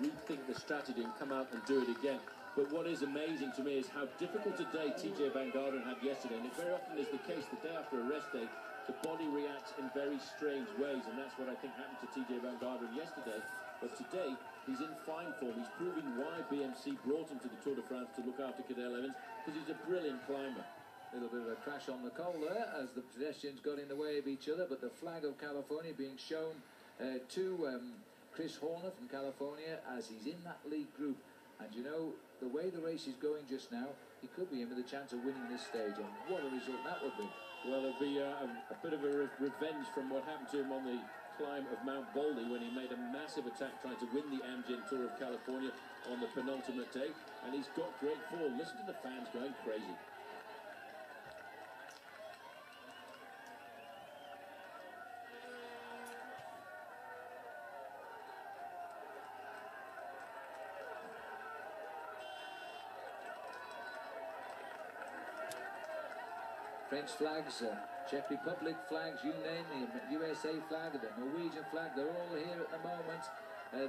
rethink the strategy and come out and do it again. But what is amazing to me is how difficult a day TJ Van Garderen had yesterday. And it very often is the case the day after a rest day, the body reacts in very strange ways. And that's what I think happened to TJ Van Garderen yesterday. But today, he's in fine form. He's proving why BMC brought him to the Tour de France to look after Cadel Evans, because he's a brilliant climber. A little bit of a crash on the col there as the pedestrians got in the way of each other, but the flag of California being shown to Chris Horner from California as he's in that lead group. And you know, the way the race is going just now, he could be in with a chance of winning this stage, and what a result that would be. Well, it'd be a bit of a revenge from what happened to him on the climb of Mount Baldy when he made a massive attack trying to win the Amgen Tour of California on the penultimate day, and he's got great form. Listen to the fans going crazy. French flags, Czech Republic flags, you name the USA flag, the Norwegian flag, they're all here at the moment.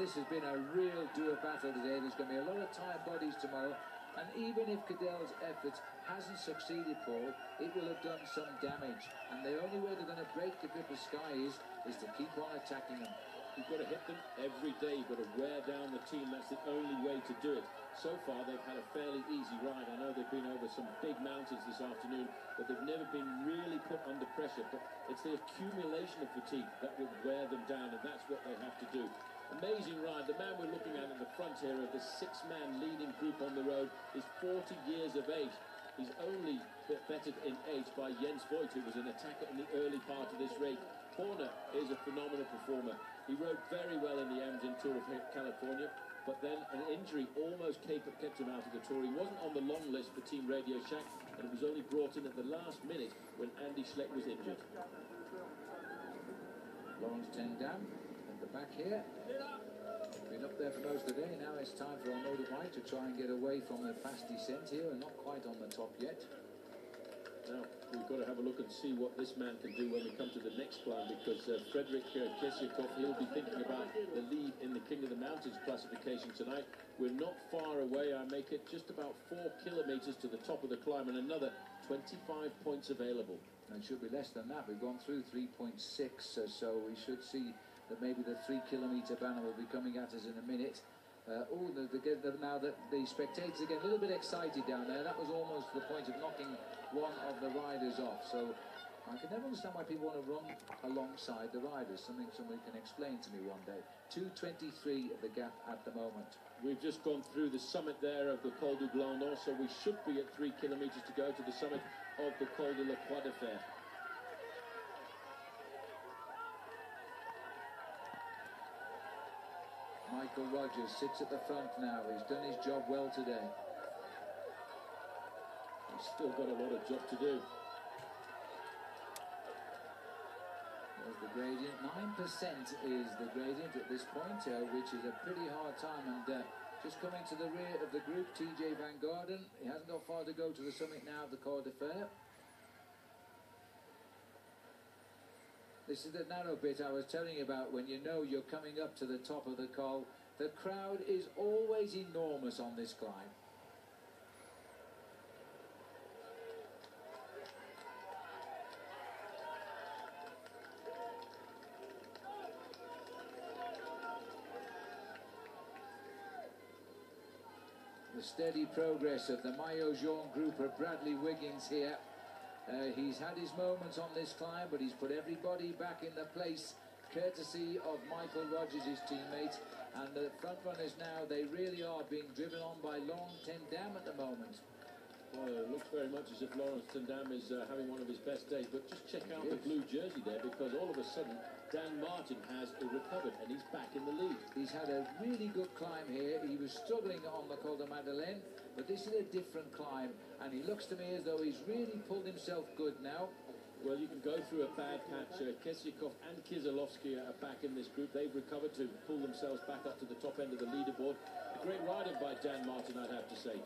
This has been a real doer battle today. There's going to be a lot of tired bodies tomorrow. And even if Cadel's efforts hasn't succeeded, Paul, it will have done some damage. And the only way they're going to break the grip of Sky is to keep on attacking them. You've got to hit them every day. You've got to wear down the team. That's the only way to do it. So far, they've had a fairly easy ride. I know they've been over some big mountains this afternoon, but they've never been really put under pressure. But it's the accumulation of fatigue that will wear them down, and that's what they have to do. Amazing ride. The man we're looking at the front here of the six-man leading group on the road is 40 years of age. He's only bettered in age by Jens Voigt, who was an attacker in the early part of this race. Horner is a phenomenal performer. He rode very well in the Amgen Tour of California, but then an injury almost kept him out of the Tour. He wasn't on the long list for Team Radio Shack, and it was only brought in at the last minute when Andy Schleck was injured. Lawrence Tendam at the back here. Been up there for most of the day. Now it's time for our motorbike to try and get away from the fast descent here, and not quite on the top yet. Now, we've got to have a look and see what this man can do when we come to the next climb, because Frederick Kesiakov, he'll be thinking about the lead in the King of the Mountains classification tonight. We're not far away. I make it just about 4 kilometres to the top of the climb and another 25 points available. And it should be less than that. We've gone through 3.6, so we should see that maybe the 3 kilometre banner will be coming at us in a minute. Now that the spectators are getting a little bit excited down there, that was almost the point of knocking one of the riders off. So I can never understand why people want to run alongside the riders, something somebody can explain to me one day. 2:23 of the gap at the moment. We've just gone through the summit there of the Col du Glandon, so we should be at 3 kilometres to go to the summit of the Col de la Croix de Fer. Michael Rogers sits at the front now. He's done his job well today. He's still got a lot of job to do. There's the gradient. 9% is the gradient at this point, which is a pretty hard time. And just coming to the rear of the group, TJ Van Garderen. He hasn't got far to go to the summit now of the Col de Fer. This is the narrow bit I was telling you about when you know you're coming up to the top of the col. The crowd is always enormous on this climb. The steady progress of the Maillot Jaune group of Bradley Wiggins here. He's had his moments on this climb, but he's put everybody back in the place, courtesy of Michael Rogers, his teammate. And the front runners now, they really are being driven on by Laurent Tendam at the moment. Well, it looks very much as if Laurent Tendam is having one of his best days, but just check out the blue jersey there, because all of a sudden Dan Martin has recovered and he's back in the lead. He's had a really good climb here. He was struggling on the Col de Madeleine, but this is a different climb, and he looks to me as though he's really pulled himself good now. Well, you can go through a bad patch. Kesiakov and Kieselowski are back in this group. They've recovered to pull themselves back up to the top end of the leaderboard. A great riding by Dan Martin, I'd have to say.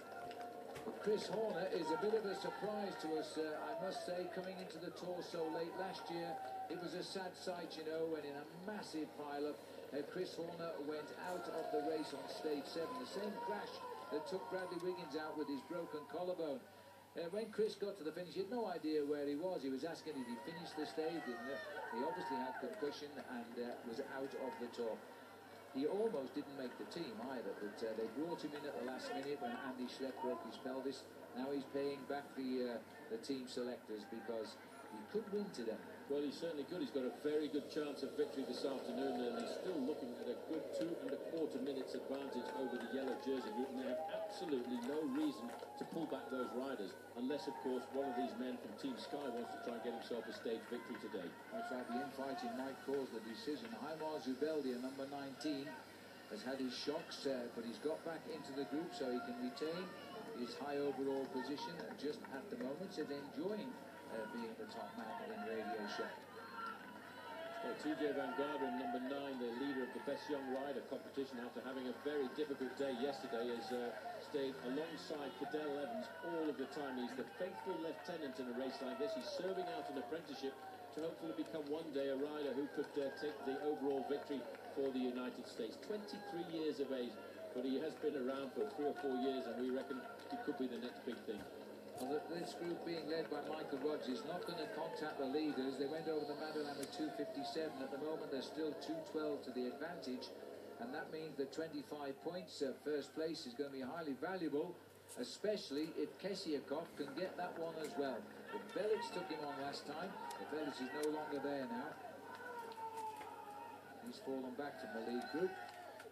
But Chris Horner is a bit of a surprise to us, I must say, coming into the Tour so late. Last year, it was a sad sight, you know, when in a massive pile-up, Chris Horner went out of the race on stage 7. The same crash that took Bradley Wiggins out with his broken collarbone. When Chris got to the finish, he had no idea where he was. He was asking if he finished the stage. He obviously had concussion and was out of the top. He almost didn't make the team either, but they brought him in at the last minute when Andy Schlepp broke his pelvis. Now he's paying back the team selectors because he could win today. Well, he certainly could. He's got a very good chance of victory this afternoon, and he's still looking at a good 2¼ minutes advantage over the yellow jersey group, and they have absolutely no reason to pull back those riders, unless, of course, one of these men from Team Sky wants to try and get himself a stage victory today. That's right, the infighting might cause the decision. Haimar Zubeldia, number 19, has had his shocks, but he's got back into the group so he can retain his high overall position, and just at the moment is enjoying being the top man in Radio Shack. Well, TJ Van Garderen, number 9, the leader of the Best Young Rider competition, after having a very difficult day yesterday, has stayed alongside Cadell Evans all of the time. He's the faithful lieutenant in a race like this. He's serving out an apprenticeship to hopefully become one day a rider who could take the overall victory for the United States. 23 years of age, but he has been around for 3 or 4 years, and we reckon he could be the next big thing. Well, this group being led by Michael Rogers is not going to contact the leaders. They went over the Madeleine with 2:57. At the moment, they're still 2:12 to the advantage, and that means that 25 points first place is going to be highly valuable, especially if Kesiakov can get that one as well. But Velic took him on last time. But Velic is no longer there now. He's fallen back to the lead group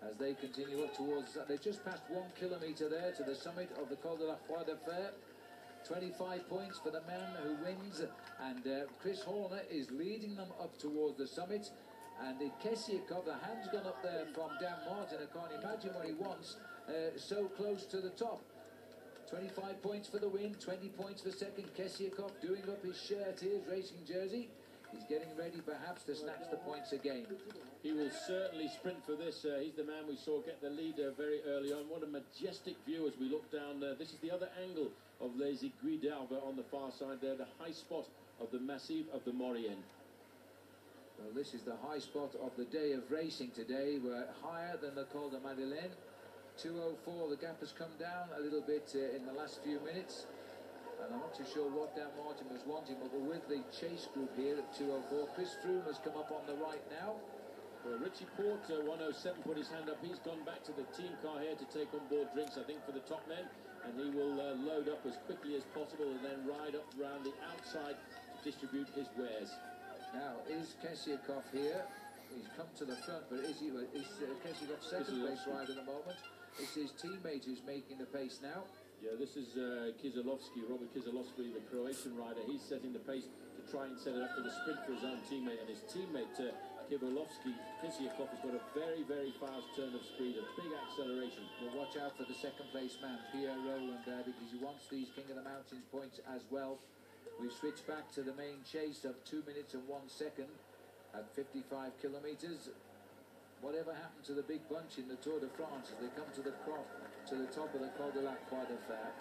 as they continue up towards... They've just passed 1 kilometre there to the summit of the Col de la Croix de Fer. 25 points for the man who wins, and Chris Horner is leading them up towards the summit. And Kesiakov, the hand's gone up there from Dan Martin. I can't imagine what he wants so close to the top. 25 points for the win, 20 points for second. Kesiakov doing up his shirt here, his racing jersey. He's getting ready perhaps to snatch the points again. He will certainly sprint for this. He's the man we saw get the lead very early on. What a majestic view as we look down. This is the other angle of Les Aiguilles d'Alba on the far side there, the high spot of the Massif of the Maurienne. Well, this is the high spot of the day of racing today. We're higher than the Col de Madeleine. 2:04, the gap has come down a little bit in the last few minutes. And I'm not too sure what Dan Martin was wanting, but we're with the chase group here at 2:04. Chris Froome has come up on the right now. Well, Richie Porter, 107, put his hand up. He's gone back to the team car here to take on board drinks, I think, for the top men. And he will load up as quickly as possible and then ride up around the outside to distribute his wares. Now, is Kesiakov here? He's come to the front, but is Kesiakov second place rider at the moment? It's his teammate who's making the pace now. Yeah, this is Kieselowski, Robert Kieselowski, the Croatian rider. He's setting the pace to try and set it up for the sprint for his own teammate. And his teammate, Kisiakov, has got a very, very fast turn of speed, a big acceleration. Well, watch out for the second place man, Pierre Rowland, there, because he wants these King of the Mountains points as well. We've switched back to the main chase of 2 minutes and 1 second at 55 kilometres. Whatever happened to the big bunch in the Tour de France as they come to the top of the Col de la Croix de Fer?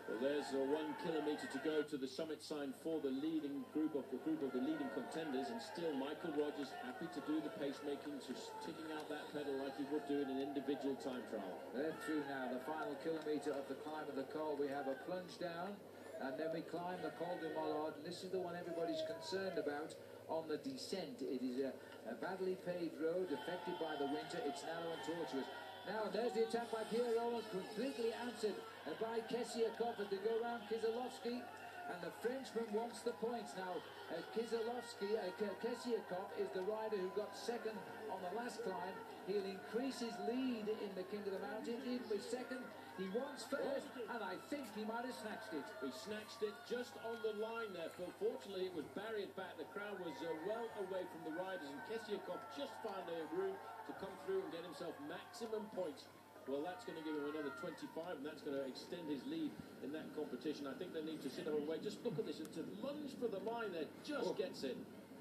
Well, there's 1 kilometre to go to the summit sign for the leading group of the leading contenders, and still Michael Rogers happy to do the pacemaking, just ticking out that pedal like he would do in an individual time trial. They're through now, the final kilometre of the climb of the Col. We have a plunge down, and then we climb the Col du Mollard, and this is the one everybody's concerned about on the descent. It is a badly paved road affected by the winter. It's narrow and tortuous. Now, there's the attack by Pierre Rowland, completely answered by Kesiakov as they go around Kieselowski, and the Frenchman wants the points. Now, Kesiakov is the rider who got second on the last climb. He'll increase his lead in the King of the Mountains, even with second. He wants first, and I think he might have snatched it. He snatched it just on the line there. Fortunately, it was barriered back. The crowd was well away from the riders, and Kesiakov just found a room to come through and get himself maximum points. Well, that's going to give him another 25, and that's going to extend his lead in that competition. I think they need to sit up and wait. Just look at this. It's a lunge for the line there. Just gets it.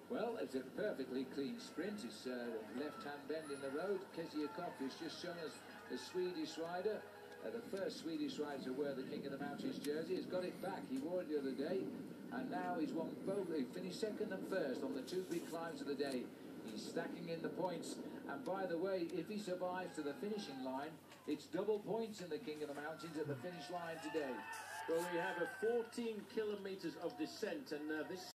Well, it's a perfectly clean sprint. It's left-hand bend in the road. Kesiakov has just shown us the Swedish rider. The first Swedish rider to wear the King of the Mountains jersey. He's got it back. He wore it the other day, and now he's won both. He finished second and first on the 2 big climbs of the day. He's stacking in the points. And by the way, if he survives to the finishing line, it's double points in the King of the Mountains at the finish line today. Well, we have a 14 kilometres of descent, and this